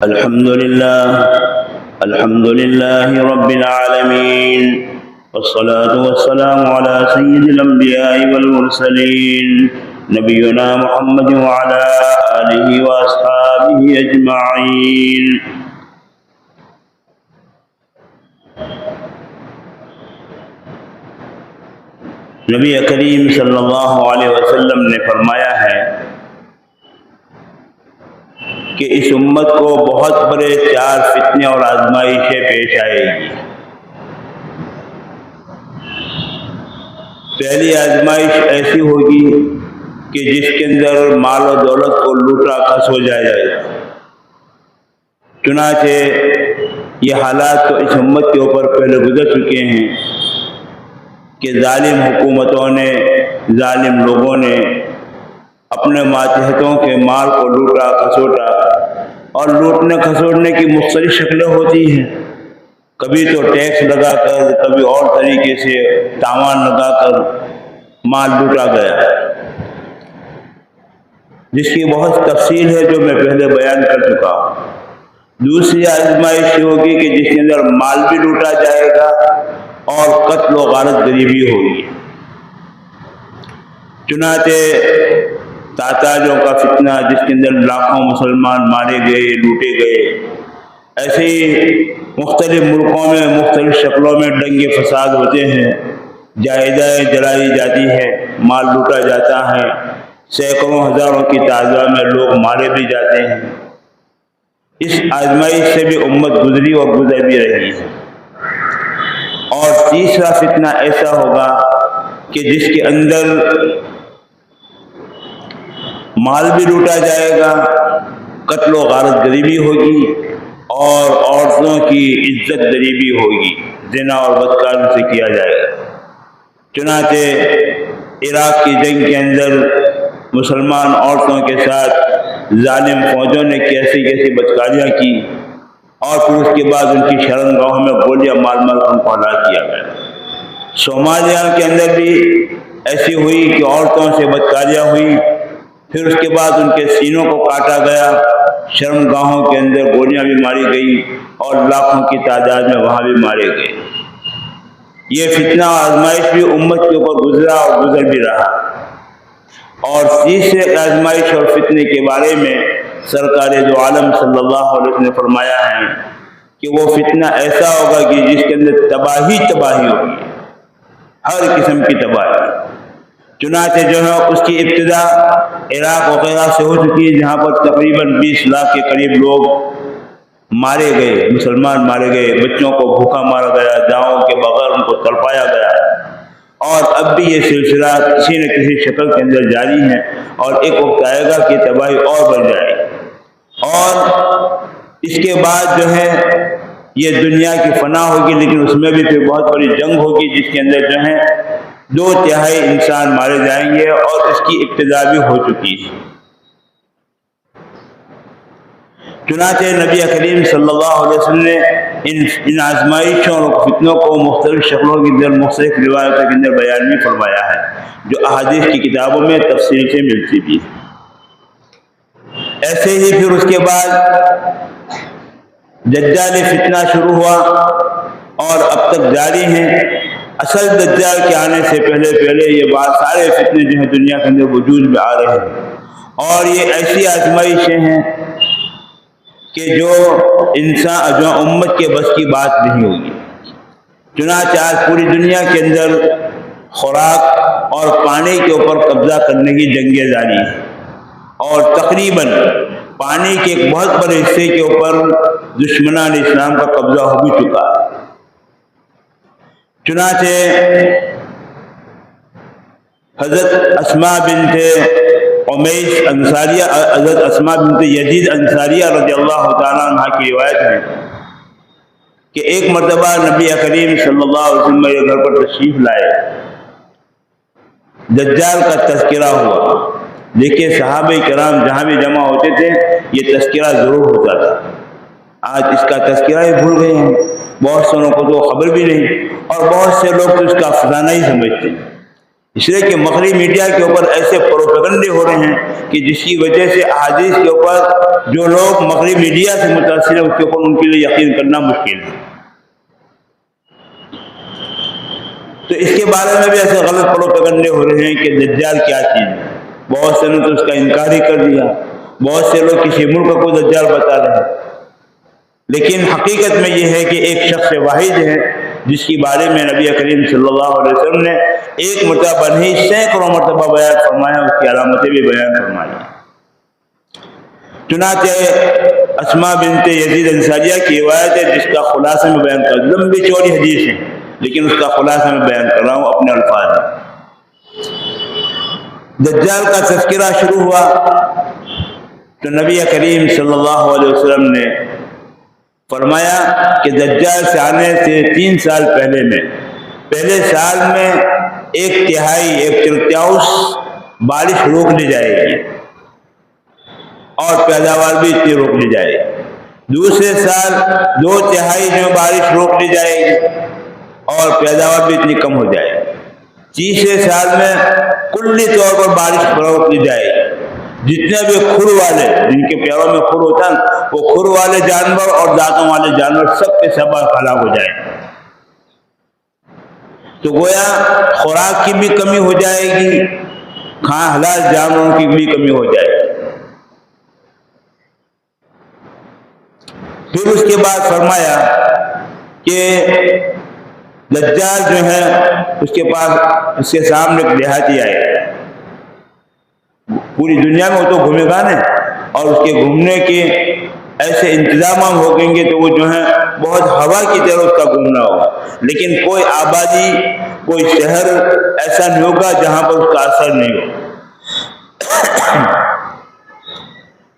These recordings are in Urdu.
الحمد لله رب العالمين، والصلاة والسلام على سيد الأنبياء والمرسلين نبينا محمد وعلى آله وأصحابه أجمعين۔ نبی کریم صلی اللہ علیہ وسلم نے فرمایا ہے کہ اس امت کو بہت بڑے 4 فتنے اور آزمائشیں پیش آئے گی۔ پہلی آزمائش ایسی ہوگی کہ جس کے اندر مال و دولت کو لوٹا کھس ہو جائے گا۔ چنانچہ یہ حالات تو اس امت کے اوپر پہلے گزر چکے ہیں کہ ظالم حکومتوں نے، ظالم لوگوں نے اپنے ماتحتوں کے مال کو لوٹا کھسوٹا، اور لوٹنے کھسوٹنے کی مختلف شکلیں ہوتی ہیں۔ کبھی تو ٹیکس لگا کر، کبھی اور طریقے سے تاوان لگا کر مال لوٹا گیا، جس کی بہت تفصیل ہے جو میں پہلے بیان کر چکا ہوں۔ دوسری آزمائش ہوگی کہ جس کے اندر مال بھی لوٹا جائے گا اور قتل و غارت گری بھی ہوگی۔ چنانچہ تاتاجوں کا فتنہ، جس کے اندر لاکھوں مسلمان مارے گئے، لوٹے گئے۔ ایسے ہی مختلف ملکوں میں مختلف شکلوں میں دنگے فساد ہوتے ہیں، جائیدادیں جلائی جاتی ہیں، مال لوٹا جاتا ہے، سینکڑوں ہزاروں کی تعداد میں لوگ مارے بھی جاتے ہیں۔ اس آزمائش سے بھی امت گزری اور گزر بھی رہی ہے۔ اور تیسرا فتنہ ایسا ہوگا کہ جس کے اندر مال بھی لوٹا جائے گا، قتل و غارت گری بھی ہوگی، اور عورتوں کی عزت دری بھی ہوگی، زنا اور بدکاری سے کیا جائے گا۔ چنانچہ عراق کی جنگ کے اندر مسلمان عورتوں کے ساتھ ظالم فوجوں نے کیسی کیسی بدکاریاں کی، اور پھر اس کے بعد ان کی شرمگاہوں میں گولیاں مار مار کر ان کو ہلاک کیا گیا۔ صومالیہ کے اندر بھی ایسی ہوئی کہ عورتوں سے بدکاریاں ہوئی، پھر اس کے بعد ان کے سینوں کو کاٹا گیا، شرمگاہوں کے اندر گولیاں بھی ماری گئی، اور لاکھوں کی تعداد میں وہاں بھی مارے گئے۔ یہ فتنہ آزمائش بھی امت کے اوپر گزرا اور گزر بھی رہا۔ اور تیسرے آزمائش اور فتنے کے بارے میں سرکار دو عالم صلی اللہ علیہ وسلم نے فرمایا ہے کہ وہ فتنہ ایسا ہوگا کہ جس کے اندر تباہی ہوگی، ہر قسم کی تباہی۔ چنانچہ جو ہے اس کی ابتدا عراق وغیرہ سے ہو چکی ہے، جہاں پر تقریباً 20 لاکھ کے قریب لوگ مارے گئے، مسلمان مارے گئے، بچوں کو بھوکا مارا گیا، داؤں کے بغیر ان کو تڑپایا گیا، اور اب بھی یہ سلسلہ کسی نہ کسی شکل کے اندر جاری ہے، اور ایک وقت آئے گا کہ تباہی اور بڑھ جائے گی۔ اور اس کے بعد جو ہے یہ دنیا کی فنا ہوگی، لیکن اس میں بھی پھر بہت بڑی جنگ ہوگی، جس کے اندر جو ہے 2/3 انسان مارے جائیں گے، اور اس کی ابتدا بھی ہو چکی ہے۔ چنانچہ نبی کریم صلی اللہ علیہ وسلم نے ان آزمائشوں اور فتنوں کو مختلف شکلوں کے اندر، مختلف روایتوں کے اندر بیان بھی فرمایا ہے، جو احادیث کی کتابوں میں تفصیل سے ملتی بھی ہے۔ ایسے ہی پھر اس کے بعد دجال فتنہ شروع ہوا، اور اب تک جاری ہیں۔ اصل دجال کے آنے سے پہلے یہ سارے فتنے جو ہیں دنیا کے اندر وجود میں آ رہے ہیں، اور یہ ایسی آزمائشیں ہیں کہ جو امت کے بس کی بات نہیں ہوگی۔ چنانچہ آج پوری دنیا کے اندر خوراک اور پانی کے اوپر قبضہ کرنے کی جنگیں جاری ہیں، اور تقریباً پانی کے ایک بہت بڑے حصے کے اوپر دشمنان اسلام کا قبضہ ہو بھی چکا ہے۔ چنانچہ حضرت اسماء بنت امیس انصاریہ، حضرت اسماء بنت یزید انصاریہ رضی اللہ تعالیٰ عنہ کی روایت ہے کہ ایک مرتبہ نبی کریم صلی اللہ علیہ وسلم میرے گھر پر تشریف لائے، دجال کا تذکرہ ہوا۔ دیکھیے صحابہ کرام جہاں بھی جمع ہوتے تھے یہ تذکرہ ضرور ہوتا تھا۔ آج اس کا تذکرہ ہی بھول گئے ہیں، بہت سے لوگوں کو تو خبر بھی نہیں، اور بہت سے لوگ تو اس کا افسانہ ہی سمجھتے ہیں۔ اس لیے کہ مغربی میڈیا کے اوپر ایسے پروپیگنڈے ہو رہے ہیں کہ جس کی وجہ سے احادیث کے اوپر جو لوگ مغربی میڈیا سے متاثر ہیں اس کے اوپر ان کے لیے یقین کرنا مشکل ہے۔ تو اس کے بارے میں بھی ایسے غلط پروپیگنڈے ہو رہے ہیں کہ دجال کیا چیز ہے۔ بہت سے نے تو اس کا انکار ہی کر دیا، بہت سے لوگ کسی ملک کو دجال بتا رہے ہیں، لیکن حقیقت میں یہ ہے کہ ایک شخص واحد ہے جس کے بارے میں نبی کریم صلی اللہ علیہ وسلم نے ایک مرتبہ نہیں سینکڑوں مرتبہ بیان فرمایا، اس کی علامتیں بھی بیان فرمائی۔ چنانچہ اسماء بنت یزید انصاریہ کی روایت ہے جس کا خلاصہ میں بیان کر، لمبی چوڑی حدیث ہے لیکن اس کا خلاصہ میں بیان کر رہا ہوں اپنے الفاظ میں۔ دجال کا تذکرہ شروع ہوا تو نبی کریم صلی اللہ علیہ وسلم نے فرمایا کہ دجال سے آنے سے 3 سال پہلے سال میں 1/3 1/4 بارش روک لی جائے گی اور پیداوار بھی اتنی روک لی جائے گی۔ دوسرے سال 2/3 میں بارش روک لی جائے گی اور پیداوار بھی اتنی کم ہو جائے گی۔ تیسرے سال میں کلی طور پر بارش روک لی جائے گی۔ جتنے بھی کھر والے، جن کے پیروں میں کھر ہوتا ہے، وہ کھر والے جانور اور دانتوں والے جانور سب کے سب ہلاک ہو جائیں۔ تو گویا خوراک کی بھی کمی ہو جائے گی، حلال جانوروں کی بھی کمی ہو جائے گی۔ پھر اس کے بعد فرمایا کہ دجال جو ہے اس کے سامنے ایک دیہاتی آئے، پوری دنیا میں وہ تو گھومے گا نہیں، اور اس کے گھومنے کے ایسے انتظامات ہو گئیں گے تو وہ جو ہے بہت ہوا کی طرح اس کا گھومنا ہوگا، لیکن کوئی آبادی، کوئی شہر ایسا نہیں ہوگا جہاں پر اس کا اثر نہیں ہو۔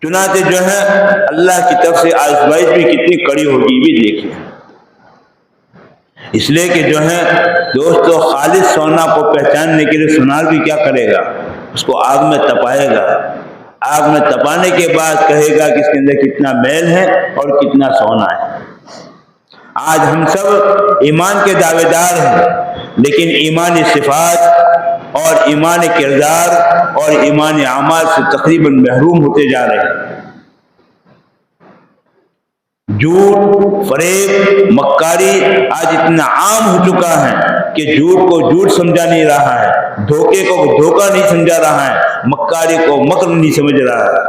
چنانچہ جو ہے اللہ کی طرف سے آزمائش بھی کتنی کڑی ہوگی بھی دیکھیں۔ اس لیے کہ جو ہے دوستو، خالص سونا کو پہچاننے کے لیے سونار بھی کیا کرے گا، اس کو آگ میں تپائے گا، آگ میں تپانے کے بعد کہے گا کہ اس کے اندر کتنا میل ہے اور کتنا سونا ہے۔ آج ہم سب ایمان کے دعوے دار ہیں، لیکن ایمان صفات اور ایمان کردار اور ایمان اعمال سے تقریباً محروم ہوتے جا رہے ہیں۔ جھوٹ، فریب، مکاری آج اتنا عام ہو چکا ہے کہ جھوٹ کو جھوٹ سمجھا نہیں رہا ہے، دھوکے کو دھوکہ نہیں سمجھا رہا ہے، مکاری کو مکر نہیں سمجھ رہا ہے،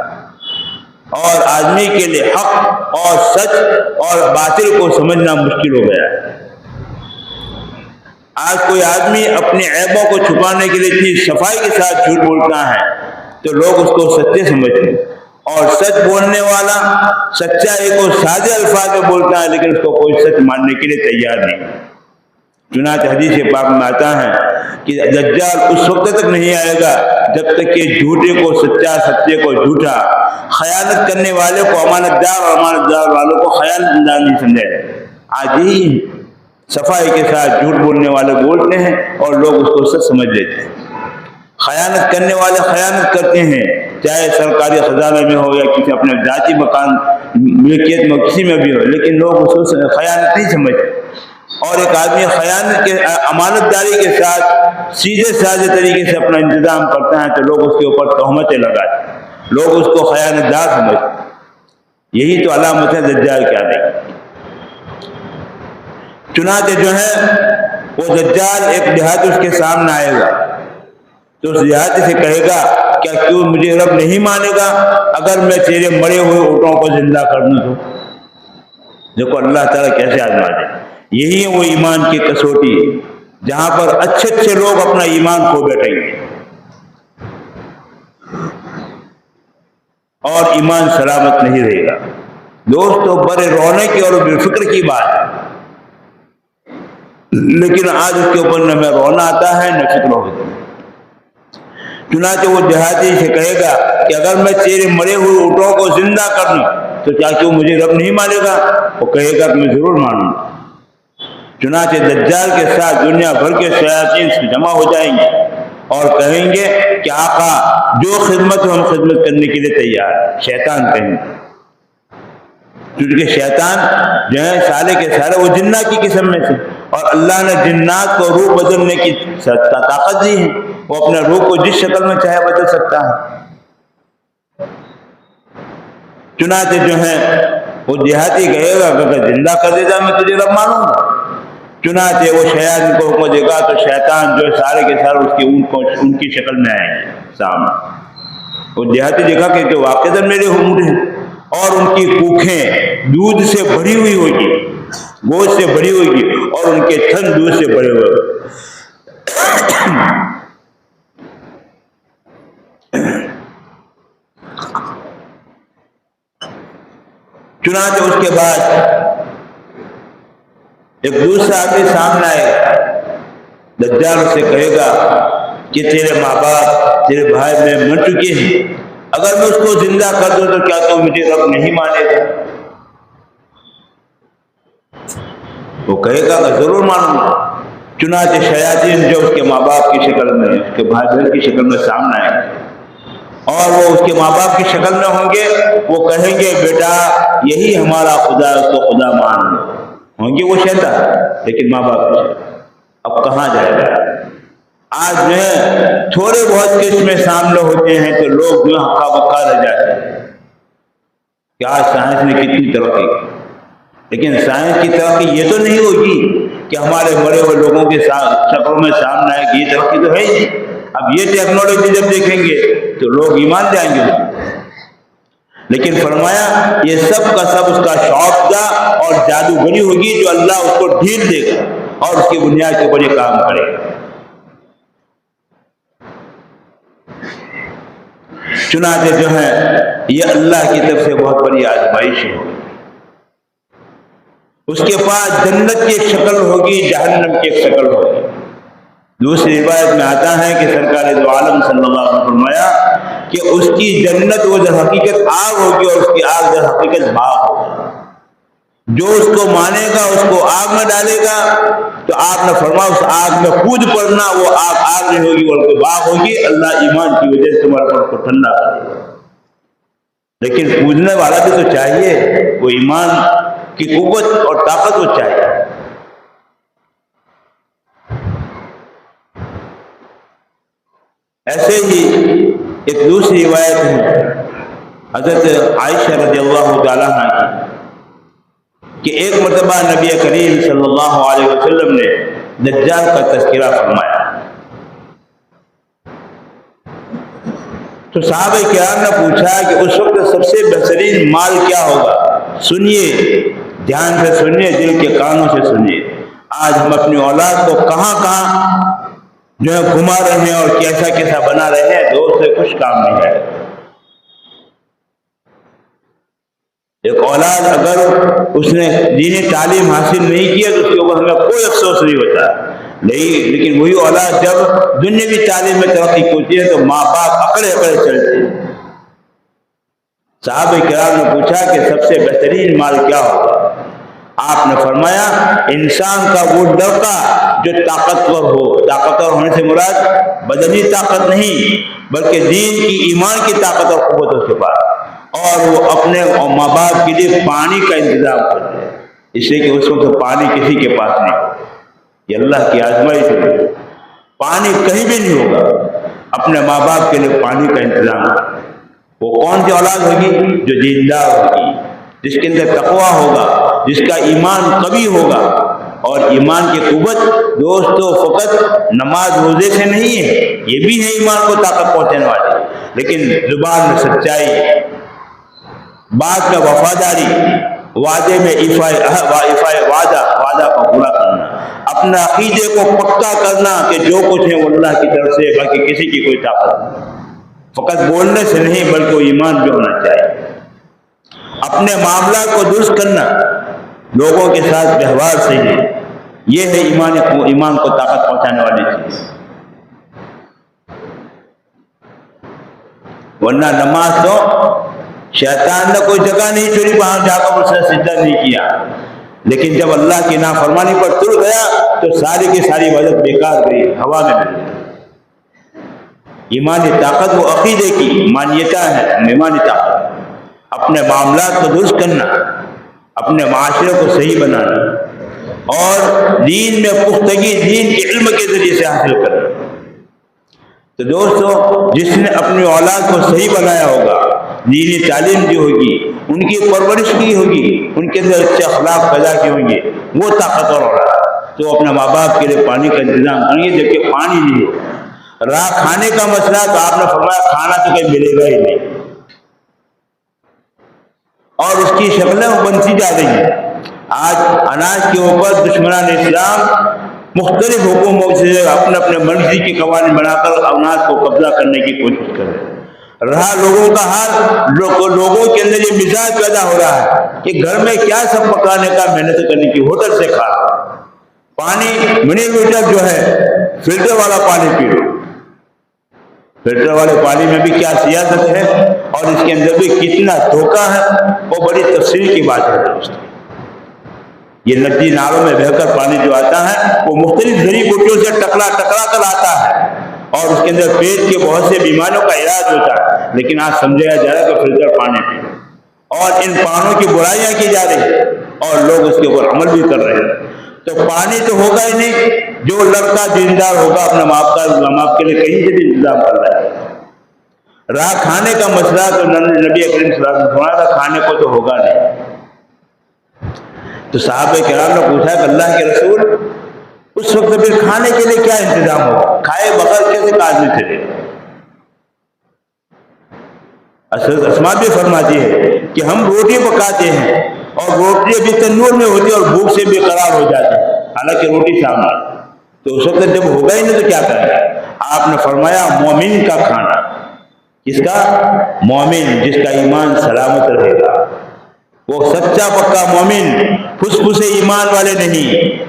اور آدمی کے لیے حق اور سچ اور باطل کو سمجھنا مشکل ہو گیا ہے۔ آج کوئی آدمی اپنے عیبوں کو چھپانے کے لیے اتنی صفائی کے ساتھ جھوٹ بولتا ہے تو لوگ اس کو سچے سمجھتے ہیں، اور سچ بولنے والا سچائی کو سادے الفاظ میں بولتا ہے لیکن اس کو کوئی سچ ماننے کے لیے تیار نہیں۔ چنانچہ حدیث پاک میں آتا ہے کہ دجال اس وقت تک نہیں آئے گا جب تک کہ جھوٹے کو سچا، سچے کو جھوٹا، خیانت کرنے والے کو امانت دار اور امانت دار والوں کو خیانت دار نہیں سمجھا جائے۔ آج ہی صفائی کے ساتھ جھوٹ بولنے والے بولتے ہیں اور لوگ اس کو سچ سمجھ لیتے ہیں۔ خیانت کرنے والے خیانت کرتے ہیں، چاہے سرکاری خزانہ میں ہو یا کسی اپنے ذاتی مکان ملکیت میں کسی میں بھی ہو، لیکن لوگ اس کو خیانت نہیں سمجھتے۔ اور ایک آدمی خیانت کے امانت داری کے ساتھ سیدھے سادے طریقے سے اپنا انتظام کرتا ہے تو لوگ اس کے اوپر تہمتیں لگاتے ہیں، لوگ اس کو خیانت دار سمجھتے ہیں۔ یہی تو علامت ہے دجال کیا نہیں۔ چنانچہ جو ہے وہ دجال ایک دیہاتی اس کے سامنے آئے گا تو اس دیہاتی سے کہے گا کیا کیوں مجھے رب نہیں مانے گا اگر میں تیرے مرے ہوئے اونٹوں کو زندہ کر دوں تو؟ دیکھو اللہ تعالیٰ کیسے آزما دے۔ یہی ہے وہ ایمان کی کسوٹی جہاں پر اچھے اچھے لوگ اپنا ایمان کھو بیٹھیں گے اور ایمان سلامت نہیں رہے گا۔ دوستو، بڑے رونے کی اور بے فکر کی بات ہے، لیکن آج اس کے اوپر نہ میں رونا آتا ہے نہ فکر ہوتی ہے۔ چنانچہ وہ دیہاتی سے کہے گا کہ اگر میں تیرے مرے ہوئے اونٹوں کو زندہ کر دوں تو کیا کیوں مجھے رب نہیں مانے گا؟ وہ کہے گا کہ میں ضرور مانوں گا۔ چنانچہ دجال کے ساتھ دنیا بھر کے شیاطین جمع ہو جائیں گے اور کہیں گے کہ آقا جو خدمت ہو ہم خدمت کرنے کے لیے تیار ہیں۔ شیطان کہیں گے، کیونکہ شیطان جو ہے سارے کے سارے وہ جنات کی قسم میں سے، اور اللہ نے جنات کو روح بدلنے کی طاقت دی ہے، وہ اپنے روح کو جس شکل میں چاہے بدل سکتا ہے۔ چنانچہ جو ہے وہ دیہاتی کہے گا کہ اگر زندہ کر دیتا میں تجھے رب مانوں گا۔ چنانچہ وہ شیطان کو حکم دے گا تو شیطان جو سارے کے سارے اس کی ان کی شکل میں آئیں گے سامنے۔ وہ دیہاتی دیکھا کہ جو واقعتاً میرے اونٹ ہیں اور ان کی کوکھیں دودھ سے بھری ہوئی ہوگی، گوشت سے بھری ہوگی، اور ان کے تھن دودھ سے بھرے ہوئے۔ چنانچہ اس کے بعد ایک دوسرا آدمی سامنے آئے، دجال اسے کہے گا کہ تیرے ماں باپ تیرے بھائی میں مر چکے ہیں، اگر میں اس کو زندہ کر دوں تو کیا تو مجھے رب نہیں مانے گا؟ وہ کہے گا کہ ضرور مانوں گا۔ چنانچہ شیاطین جو اس کے ماں باپ کی شکل میں، اس کے بھائی بہن کی شکل میں سامنے آئے اور وہ اس کے ماں باپ کی شکل میں ہوں گے، وہ کہیں گے بیٹا یہی ہمارا خدا ہے، اس کو خدا مان لو۔ ہوں گے وہ شیطان، لیکن ماں باپ کی شکل۔ اب کہاں جائے گا؟ آج جو ہے تھوڑے بہت قسم میں سامنے ہوتے ہیں تو لوگ جو ہکا بکا رہ جاتے ہیں کہ آج سائنس نے کتنی ترقی کی، لیکن سائنس کی ترقی یہ تو نہیں ہوگی کہ ہمارے بڑے ہوئے لوگوں کے شکلوں میں سامنے آئے گی، یہ ترقی تو ہے ہی۔ اب یہ ٹیکنالوجی جب دیکھیں گے تو لوگ ایمان لائیں گے، لیکن فرمایا یہ سب کا سب اس کا شوق تھا اور جادوگری ہوگی جو اللہ اس کو ڈھیل دے گا اور اس کی بنیاد کے اوپر یہ کام کرے گا۔ چنانچہ جو ہے یہ اللہ کی طرف سے بہت بڑی آزمائش ہوگی۔ اس کے پاس جنت کی ایک شکل ہوگی، جہنم کی ایک شکل ہوگی۔ دوسری روایت میں آتا ہے کہ سرکار دو عالم صلی اللہ علیہ وسلم نے فرمایا کہ اس کی جنت وہ در حقیقت آگ ہوگی اور اس کی آگ در حقیقت باغ ہوگی۔ جو اس کو مانے گا اس کو آگ میں ڈالے گا تو آپ نے فرمایا اس آگ میں کود پڑنا، وہ آگ نہیں ہوگی بلکہ باغ ہوگی۔ اللہ ایمان کی وجہ سے تمہارے پر کو ٹھنڈا کرے گا، لیکن پوجنے والا بھی تو چاہیے، وہ ایمان کی قوت اور طاقت وہ چاہیے۔ ایسے ہی ایک دوسری روایت ہے حضرت عائشہ رضی اللہ تعالیٰ عنہ کی کہ ایک مرتبہ نبی کریم صلی اللہ علیہ وسلم نے دجال کا تذکرہ فرمایا تو صحابہ کرام نے پوچھا کہ اس وقت سب سے بہترین مال کیا ہوگا؟ سنیے، دھیان سے سنیے، دل کے کانوں سے سنیے۔ آج ہم اپنی اولاد کو کہاں کہاں جو ہے گھما رہے ہیں اور کیسا کیسا بنا رہے ہیں، دوست سے کچھ کام نہیں ہے۔ ایک اولاد اگر اس نے دینی تعلیم حاصل نہیں کیا تو اس کے اوپر ہمیں کوئی افسوس نہیں ہوتا، لیکن وہی اولاد جب دنیاوی تعلیم میں ترقی ہوتی ہے تو ماں باپ اکڑے اکڑے چلتے ہیں۔ صحابہ کرام نے پوچھا کہ سب سے بہترین مال کیا ہوگا؟ آپ نے فرمایا انسان کا وہ لڑکا جو طاقتور ہو۔ طاقتور ہونے سے مراد بدنی طاقت نہیں بلکہ دین کی، ایمان کی طاقت اور قوت اس کے پاس، اور وہ اپنے ماں باپ کے لیے پانی کا انتظام کر دے، اس لیے کہ اس وقت پانی کسی کے پاس نہیں ہو۔ یہ اللہ کی آزمائش ہے، پانی کہیں بھی نہیں ہوگا، اپنے ماں باپ کے لیے پانی کا انتظام کر۔ وہ کون سی اولاد ہوگی؟ جو دیندار ہوگی، جس کے اندر تقویٰ ہوگا، جس کا ایمان قوی ہوگا۔ اور ایمان کی قوت دوستو فقط نماز روزے سے نہیں ہے، یہ بھی ہے ایمان کو طاقت پہنچانے والی، لیکن زبان میں سچائی، بات میں وفاداری، وعدے میں وعدہ کو پورا کرنا، اپنے عقیدے کو پکا کرنا کہ جو کچھ ہے وہ اللہ کی طرف سے، باقی کسی کی کوئی طاقت نہیں، فقط بولنے سے نہیں بلکہ وہ ایمان بھی ہونا چاہیے۔ اپنے معاملات کو درست کرنا، لوگوں کے ساتھ ویوہار سے ہی، یہ ہے ایمان کو طاقت پہنچانے والی چیز۔ ورنہ نماز تو شیطان نے کوئی جگہ نہیں چھوڑی وہاں جا کر اس نے سجدہ نہیں کیا، لیکن جب اللہ کی نافرمانی پر تر گیا تو ساری کی ساری عبادت بیکار گئی، ہوا میں مل گئی۔ ایمانی طاقت وہ عقیدے کی مانیتا ہے، ایمانی طاقت اپنے معاملات کو درست کرنا، اپنے معاشرے کو صحیح بنانا اور دین میں پختگی، دین کے علم کے ذریعے سے حاصل کرنا۔ تو دوستو جس نے اپنی اولاد کو صحیح بنایا ہوگا، دینی تعلیم دی ہوگی، ان کی پرورش کی ہوگی، ان کے اندر اچھے اخلاق پیدا کیے ہوں گے، وہ طاقتور ہو رہا ہے تو اپنے ماں باپ کے لیے پانی کا انتظام کریں گے، جبکہ پانی نہیں ہو رہا۔ کھانے کا مسئلہ تو آپ نے فرمایا کھانا تو کہیں ملے گا ہی نہیں، اور اس کی شکلیں بنتی جا رہی ہیں۔ آج اناج کے اوپر دشمنان اسلام مختلف حکومتوں سے اپنے اپنے مرضی کے قوانین بنا کر اناج کو قبضہ کرنے کی کوشش کر رہے ہیں۔ رہا لوگوں کا حال، لوگوں کے اندر یہ مزاج پیدا ہو رہا ہے کہ گھر میں کیا سب پکانے کا، محنت کرنے کی، ہوٹل سے کھا، پانی منیلیٹر جو ہے فلٹر والا پانی پی لو۔ فلٹر والے پانی میں بھی کیا سیاست ہے اور اس کے اندر بھی کتنا دھوکہ ہے، وہ بڑی تفصیل کی بات ہے دوستوں۔ یہ ندی نالوں میں بہہ کر پانی جو آتا ہے وہ مختلف جڑی بوٹیوں سے ٹکرا کر آتا ہے اور اس کے اندر پیٹ کے بہت سے بیماریوں کا علاج ہوتا ہے، لیکن آج سمجھایا جا رہا ہے کہ فلٹر پانی پی، اور ان پانوں کی برائیاں کی جا رہی ہیں اور لوگ اس کے اوپر عمل بھی کر رہے ہیں۔ تو پانی تو ہوگا ہی نہیں، جو لڑکا دیندار ہوگا اپنے ماں باپ کے لیے کہیں سے بھی انتظام کر رہا ہے۔ رہا کھانے کا مسئلہ تو نبی کریم صلی اللہ علیہ وسلم نے فرمایا تھا کھانے کو تو ہوگا نہیں۔ تو صحابہ کرام نے پوچھا کہ اللہ کے رسول اس وقت پھر کھانے کے لیے کیا انتظام ہوگا، کھائے بغیر کیسے آدمی چلے؟ اسماء بھی فرماتی ہے کہ ہم روٹی پکاتے ہیں اور روٹی ابھی تندور میں ہوتی ہے اور بھوک سے بے قرار ہو جاتے ہیں، حالانکہ روٹی سامنے، تو اس وقت جب ہوگا ہی نہیں تو کیا کریں گے؟ آپ نے فرمایا مومن کا کھانا، کس کا؟ مومن، جس کا ایمان سلامت رہے گا، وہ سچا پکا مومن، پھسپھسے ایمان والے نہیں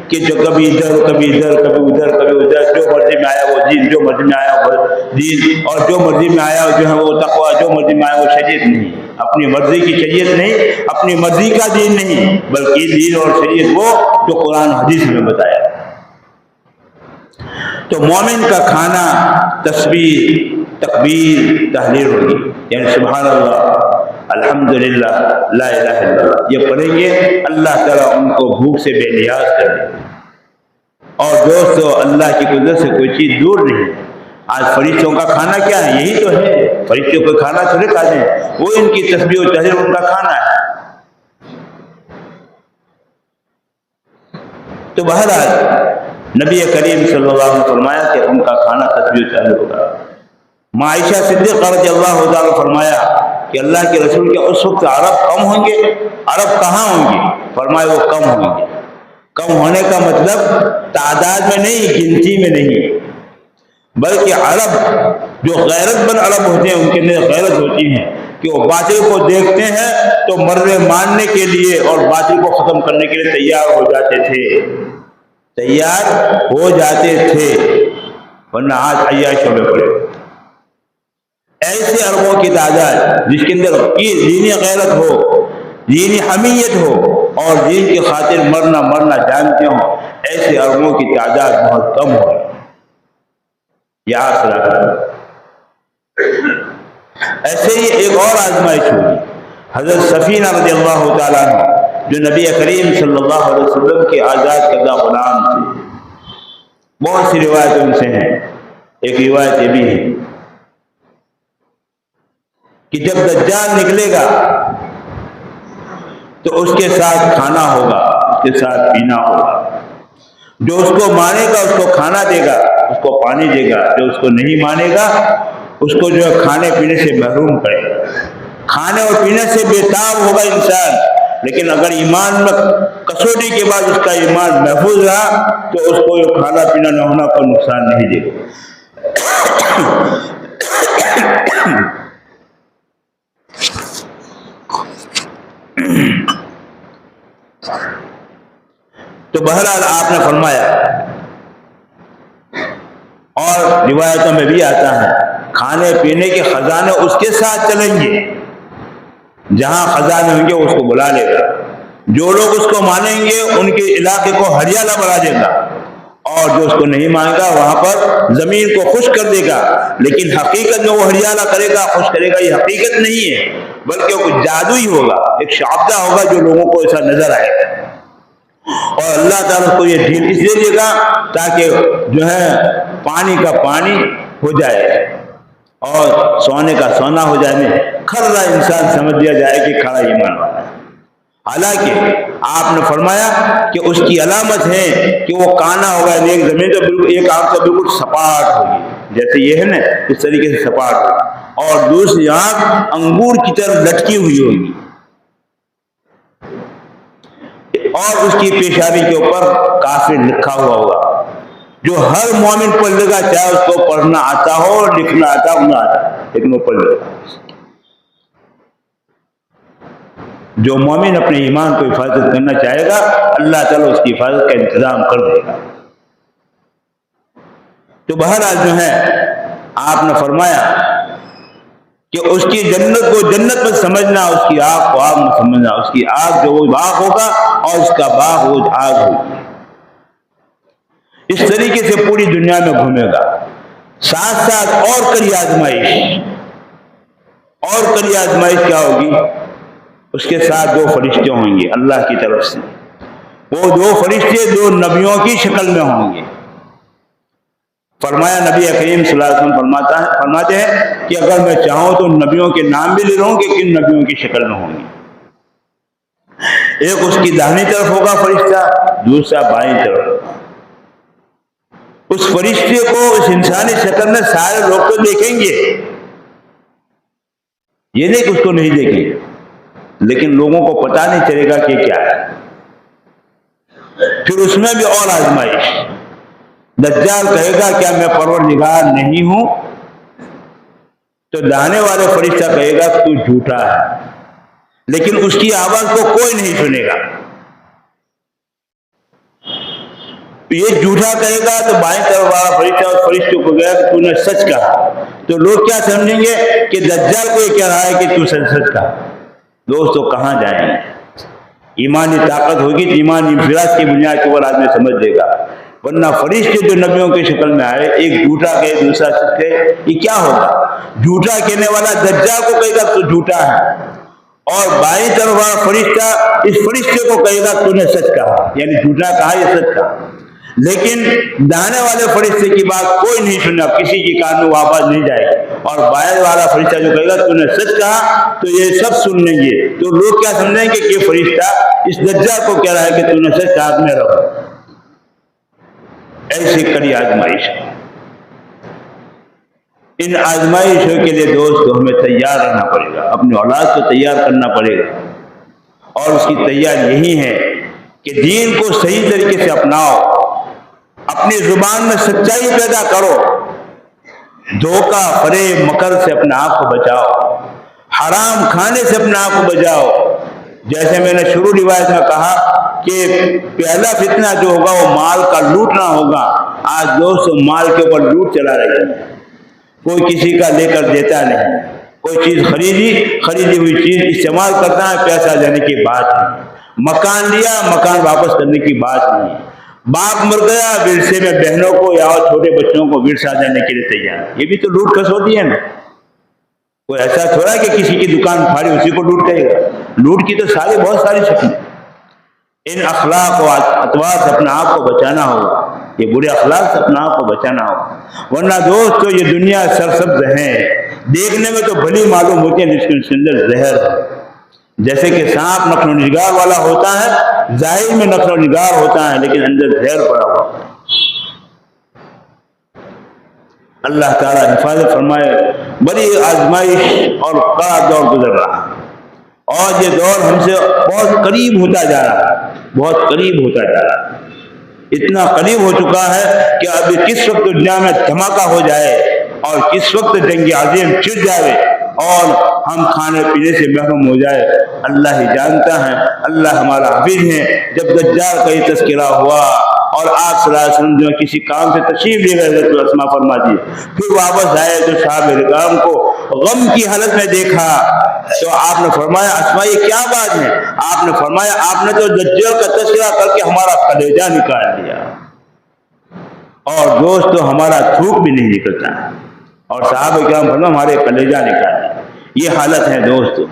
کہ جو کبھی ادھر کبھی ادھر کبھی ادھر کبھی ادھر، جو مرضی میں آیا وہ دین، جو مرضی میں آیا وہ دین، اور جو مرضی میں آیا جو ہے وہ تقویٰ، جو مرضی میں آیا وہ شریعت نہیں، اپنی مرضی کی شریعت نہیں، اپنی مرضی کا دین نہیں، بلکہ دین اور شریعت وہ جو قرآن حدیث میں بتایا۔ تو مومن کا کھانا تسبیح، تکبیر، تحلیل ہوگی، یعنی سبحان اللہ، الحمدللہ، لا الہ الا اللہ، یہ پڑھیں گے، اللہ تعالیٰ ان کو بھوک سے بے نیاز کر دے۔ اور دوستو اللہ کی قدرت سے کوئی چیز دور نہیں۔ آج فرشتوں کا کھانا کیا ہے؟ یہی تو ہے، فرشتوں کو کھانا تھوڑے کھاتے ہیں، وہ ان کی تسبیح و تحلیل ان کا کھانا ہے۔ تو بہرحال نبی کریم صلی اللہ علیہ وسلم نے فرمایا کہ ان کا کھانا تسبیح و تحلیل ہوگا۔ عائشہ صدیقہ رضی اللہ عنہا نے فرمایا کہ اللہ کے رسول کے اس وقت عرب کم ہوں گے؟ عرب کہاں ہوں گے؟ فرمایا وہ کم ہوں گے۔ کم ہونے کا مطلب تعداد میں نہیں، گنتی میں نہیں، بلکہ عرب جو غیرت مند عرب ہوتے ہیں ان کے اندر غیرت ہوتی ہے کہ وہ باطل کو دیکھتے ہیں تو مرنے ماننے کے لیے اور باطل کو ختم کرنے کے لیے تیار ہو جاتے تھے، ورنہ آج عیاشوں میں پڑے۔ ایسے عربوں کی تعداد جس کے اندر دینی غیرت ہو، دینی حمیت ہو اور دین کی خاطر مرنا جانتے ہوں، ایسے عربوں کی تعداد بہت کم ہو۔ یاد رکھنا۔ ایسے ہی ایک اور آزمائش ہوئی، حضرت سفینہ رضی اللہ تعالیٰ عنہ جو نبی کریم صلی اللہ علیہ وسلم کے آزاد کردہ غلام تھے۔ بہت سی روایتیں ان سے ہیں، ایک روایت یہ بھی ہے کہ جب دجال نکلے گا تو اس کے ساتھ کھانا ہوگا، اس کے ساتھ پینا ہوگا، جو اس کو مانے گا اس کو کھانا دے گا، اس کو پانی دے گا، جو اس کو نہیں مانے گا اس کو جو ہے کھانے پینے سے محروم کرے گا۔ کھانے اور پینے سے بے تاب ہوگا انسان، لیکن اگر ایمان میں کسوٹی کے بعد اس کا ایمان محفوظ رہا تو اس کو یہ کھانا پینا نہ ہونا کوئی نقصان نہیں دے گا۔ تو بہرحال آپ نے فرمایا، اور روایتوں میں بھی آتا ہے کھانے پینے کے خزانے اس کے ساتھ چلیں گے، جہاں خزانے ہوں گے اس کو بلا لے گا، جو لوگ اس کو مانیں گے ان کے علاقے کو ہریالہ بنا دے گا، اور جو اس کو نہیں مانے گا وہاں پر زمین کو خشک کر دے گا۔ لیکن حقیقت میں وہ ہریالہ کرے گا، خشک کرے گا، یہ حقیقت نہیں ہے، بلکہ وہ کچھ جادو ہی ہوگا، ایک شعبدہ ہوگا جو لوگوں کو ایسا نظر آئے گا۔ اور اللہ تعالیٰ کو یہ ڈھیل اس لیے دے گا تاکہ جو ہے پانی کا پانی ہو جائے اور سونے کا سونا ہو جائے، کھڑا انسان سمجھ لیا جائے کہ کھڑا ایمان والا ہے۔ حالانکہ آپ نے فرمایا کہ اس کی علامت ہے کہ وہ کانا ہوگا، ایک زمین تو بالکل، ایک آنکھ تو بالکل سپاٹ ہوگی، جیسے یہ ہے نا اس طریقے سے سپاٹ ہوگی، اور دوسری آنکھ انگور کی طرف لٹکی ہوئی ہوگی، اور اس کی پیشانی کے اوپر کافر لکھا ہوا ہوگا، جو ہر مومن پڑھ لے گا، چاہے اس کو پڑھنا آتا ہو، لکھنا آتا ہو نہ آتا، لیکن وہ پڑھ لے گا۔ جو مومن اپنے ایمان کو حفاظت کرنا چاہے گا، اللہ تعالیٰ اس کی حفاظت کا انتظام کر دے گا۔ تو بہرحال جو ہے آپ نے فرمایا کہ اس کی جنت کو جنت میں سمجھنا، اس کی آگ کو آگ میں سمجھنا، اس کی آگ جو وہ باغ ہوگا اور اس کا باغ وہ آگ ہوگی۔ اس طریقے سے پوری دنیا میں گھومے گا، ساتھ ساتھ اور کئی آزمائش کیا ہوگی؟ اس کے ساتھ دو فرشتے ہوں گے اللہ کی طرف سے، وہ دو فرشتے دو نبیوں کی شکل میں ہوں گے۔ فرمایا نبی کریم صلی اللہ علیہ وسلم فرماتے ہیں کہ اگر میں چاہوں تو نبیوں کے نام بھی لے لوں کہ کن نبیوں کی شکل میں ہوں گے۔ ایک اس کی داہنی طرف ہوگا فرشتہ، دوسرا بائیں طرف۔ اس فرشتے کو اس انسانی شکل میں سارے لوگ تو دیکھیں گے، یہ نہیں کہ اس کو نہیں دیکھیں گے، لیکن لوگوں کو پتا نہیں چلے گا کہ کیا ہے۔ پھر اس میں بھی اور آزمائش، دجال کہے گا کیا میں پروردگار نہیں ہوں؟ تو داہنے والے فرشتہ کہے گا تو جھوٹا ہے، لیکن اس کی آواز کو کوئی نہیں سنے گا۔ یہ جھوٹا کہے گا تو بائیں طرف والا فرشتہ اس فرشتے کو کہے گا کہ تو نے سچ کہا۔ تو لوگ کیا سمجھیں گے کہ دجال کو یہ کہہ رہا ہے کہ تو سچ کہا۔ دوستو کہاں جائیں گے؟ ایمانی طاقت ہوگی تو ایمانی انفراد کی بنیاد کے اوپر آدمی سمجھ لے گا، ورنہ فرشتے جو نبیوں کی شکل میں آئے، ایک جھوٹا کہے دوسرا سچ کہے، یہ کیا ہوگا؟ جھوٹا کہنے والا دجال کو کہے گا تو جھوٹا ہے، اور بائیں طرف والا فرشتہ اس فرشتے کو کہے گا تو نے سچ کہا، یعنی جھوٹا کہا یا سچ کہا۔ لیکن داہنے والے فرشتے کی بات کوئی نہیں سننا، کسی کی کان میں وہ آواز نہیں جائے گی، اور بائیں والا فرشتہ جو کہے گا تو نے سچ کہا، تو یہ سب سن لیں گے۔ تو لوگ کیا سمجھیں گے کہ یہ فرشتہ اس دجال کو کہہ رہا ہے کہ تو نے سچ کہا، میں رہو۔ ایسی کڑی آزمائش، ان آزمائشوں کے لیے دوستو ہمیں تیار رہنا پڑے گا، اپنی اولاد کو تیار کرنا پڑے گا، اور اس کی تیاری یہی ہے کہ دین کو صحیح طریقے سے اپناؤ، اپنی زبان میں سچائی پیدا کرو، دھوکہ فریب مکر سے اپنے آپ کو بچاؤ، حرام کھانے سے اپنے آپ کو بچاؤ۔ جیسے میں نے شروع روایت میں کہا کہ پہلا فتنہ جو ہوگا وہ مال کا لوٹنا ہوگا۔ آج دوستو مال کے اوپر لوٹ چلا رہی ہے، کوئی کسی کا لے کر دیتا نہیں، کوئی چیز خریدی ہوئی چیز استعمال کرتا ہے، پیسہ دینے کی بات نہیں، مکان لیا مکان واپس کرنے کی بات نہیں، باپ مر گیا ورثے میں بہنوں کو یا چھوٹے بچوں کو ورثہ دینے کے لیے تیار، یہ بھی تو لوٹ کھس ہوتی ہے نا۔ کوئی ایسا تھوڑا کہ کسی کی دکان پھاڑی اسی کو لوٹ کرے گا، لوٹ کی تو بہت ساری شکلیں۔ ان اخلاق و اطوار سے اپنا آپ کو بچانا ہوگا، یہ برے اخلاق سے اپنا آپ کو بچانا ہوگا، ورنہ دوستو یہ دنیا سرسبز ہے، دیکھنے میں تو بھلی معلوم ہوتی ہے لیکن اس کے اندر زہر ہے۔ جیسے کہ سانپ نقل و نگار والا ہوتا ہے، ظاہر میں نقل و نگار ہوتا ہے لیکن اندر زہر پڑا ہوا ہے۔ اللہ تعالیٰ حفاظت فرمائے۔ بڑی آزمائش اور کڑا دور گزر رہا ہے، اور یہ دور ہم سے بہت قریب ہوتا جا رہا ہے، بہت قریب ہوتا جا رہا ہے، اتنا قریب ہو چکا ہے کہ ابھی کس وقت دنیا میں دھماکہ ہو جائے اور کس وقت جنگ عظیم چھڑ جائے اور ہم کھانے پینے سے محروم ہو جائے، اللہ ہی جانتا ہے۔ اللہ ہمارا حفیظ ہے۔ جب دجال کا یہ تذکرہ ہوا اور آپ صلی اللہ علیہ وسلم جو کسی کام سے تشریف لے گئے تو اسما فرما دی، پھر واپس آئے تو صحابہ کرام کو غم کی حالت میں دیکھا، تو آپ نے فرمایا اسما یہ کیا بات ہے؟ آپ نے فرمایا آپ نے تو دجال کا تذکرہ کر کے ہمارا کلیجہ نکال دیا، اور دوستو ہمارا تھوک بھی نہیں نکلتا ہے، اور صحابہ کرام فرمایا ہمارے کلیجہ نکال دیا۔ یہ حالت ہے دوستو،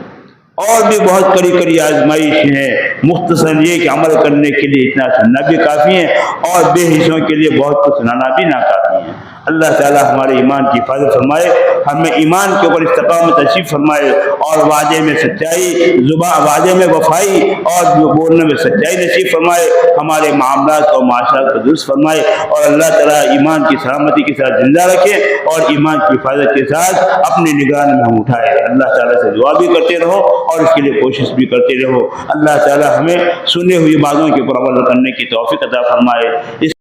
اور بھی بہت کڑی کڑی آزمائش ہے۔ مختصر یہ کہ عمل کرنے کے لیے اتنا سننا بھی کافی ہے، اور بے حصوں کے لیے بہت کچھ سنانا بھی ناکافی ہے۔ اللہ تعالی ہمارے ایمان کی حفاظت فرمائے، ہمیں ایمان کے اوپر استقامت نصیب فرمائے، اور وعدے میں سچائی، وعدے میں وفائی اور جو بولنے میں سچائی نصیب فرمائے، ہمارے معاملات اور معاشرات کو درست فرمائے، اور اللہ تعالیٰ ایمان کی سلامتی کے ساتھ زندہ رکھے اور ایمان کی حفاظت کے ساتھ اپنی نگرانی میں ہم اٹھائے۔ اللہ تعالیٰ سے دعا بھی کرتے رہو اور اس کے لیے کوشش بھی کرتے رہو۔ اللہ تعالیٰ ہمیں سنی ہوئی باتوں کے اوپر عمل کرنے کی توفیق عطا فرمائے۔